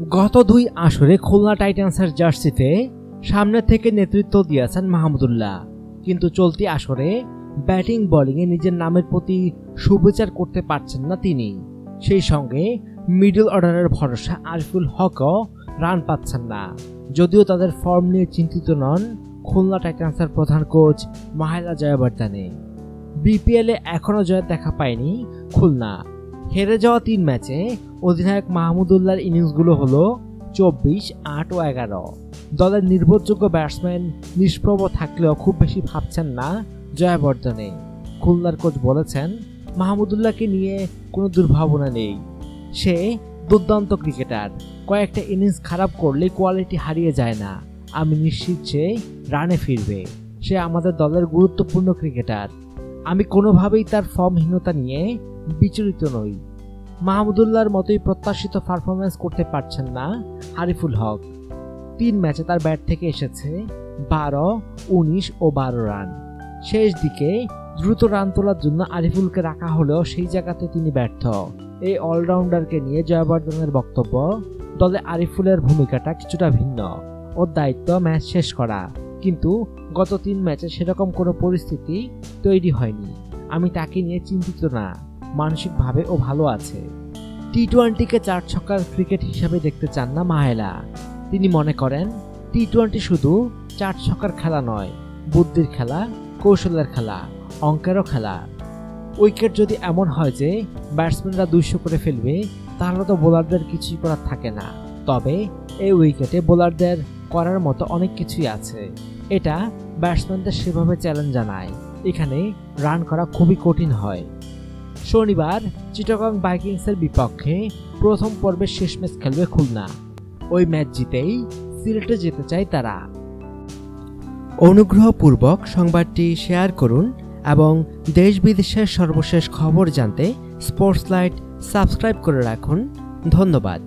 গত 2 আসরে খুলনা টাইটান্সের জার্সিতে সামনে থেকে নেতৃত্ব দিয়েছেন মাহমুদুল্লাহ, কিন্তু চলতি আসরে ব্যাটিং বোলিংয়ে নিজের নামের প্রতি সুবিচার করতে পারছেন না তিনি। সেই সঙ্গে মিডল অর্ডারের ভরসা আরিফুল হকও রান পাচ্ছেন না। যদিও তাদের ফর্ম নিয়ে চিন্তিত নন খুলনা টাইটান্সের প্রধান কোচ মাহেলা জয়াবর্ধনে। বিপিএলে এখনও জয় দেখা পায়নি খুলনা। হেরে যাওয়া 3 ম্যাচে অধিনায়ক মাহমুদুল্লাহর ইনিংসগুলো হলো 24, 8 ও 11। দলের নির্ভরযোগ্য ব্যাটসম্যান নিষ্প্রভ থাকলেও খুব বেশি ভাবছেন না জয়াবর্ধনে। খুলনার কোচ বলেছেন, মাহমুদুল্লাহকে নিয়ে কোনো দুর্ভাবনা নেই। সে দুর্দান্ত ক্রিকেটার, কয়েকটা ইনিংস খারাপ করলে কোয়ালিটি হারিয়ে যায় না। আমি নিশ্চিত সে রানে ফিরবে। সে আমাদের দলের গুরুত্বপূর্ণ ক্রিকেটার। আমি কোনোভাবেই তার ফর্মহীনতা নিয়ে বিচলিত নই। মাহমুদুল্লাহর মতোই প্রত্যাশিত পারফরমেন্স করতে পারছেন না আরিফুল হক। 3 ম্যাচে তার ব্যাট থেকে এসেছে 12, 19 ও 12 রান। শেষ দিকে দ্রুত রান তোলার জন্য আরিফুলকে রাখা হলেও সেই জায়গাতে তিনি ব্যর্থ। এই অলরাউন্ডারকে নিয়ে জয়াবর্ধনের বক্তব্য, দলে আরিফুলের ভূমিকাটা কিছুটা ভিন্ন। ওর দায়িত্ব ম্যাচ শেষ করা, কিন্তু গত 3 ম্যাচে সেরকম কোনো পরিস্থিতি তৈরি হয়নি। আমি তাকে নিয়ে চিন্তিত না, মানসিকভাবে ও ভালো আছে। টি-20কে 4 ছক্কার ক্রিকেট হিসাবে দেখতে চান না মাহেলা। তিনি মনে করেন টি-20 শুধু 4 ছক্কার খেলা নয়, বুদ্ধির খেলা, কৌশলের খেলা, অঙ্কেরও খেলা। উইকেট যদি এমন হয় যে ব্যাটসম্যানরা 200 করে ফেলবে, তাহলে তো বোলারদের কিছুই করার থাকে না। তবে এই উইকেটে বোলারদের করার মতো অনেক কিছুই আছে। এটা ব্যাটসম্যানদের সেভাবে চ্যালেঞ্জ জানায়। এখানে রান করা খুবই কঠিন হয়। শনিবার চিটাগং ভাইকিংসের বিপক্ষে প্রথম পর্বের শেষ ম্যাচ খেলবে খুলনা। ওই ম্যাচ জিতেই সিলেটে যেতে চায় তারা। অনুগ্রহপূর্বক সংবাদটি শেয়ার করুন এবং দেশ বিদেশের সর্বশেষ খবর জানতে স্পোর্টস লাইট সাবস্ক্রাইব করে রাখুন। ধন্যবাদ।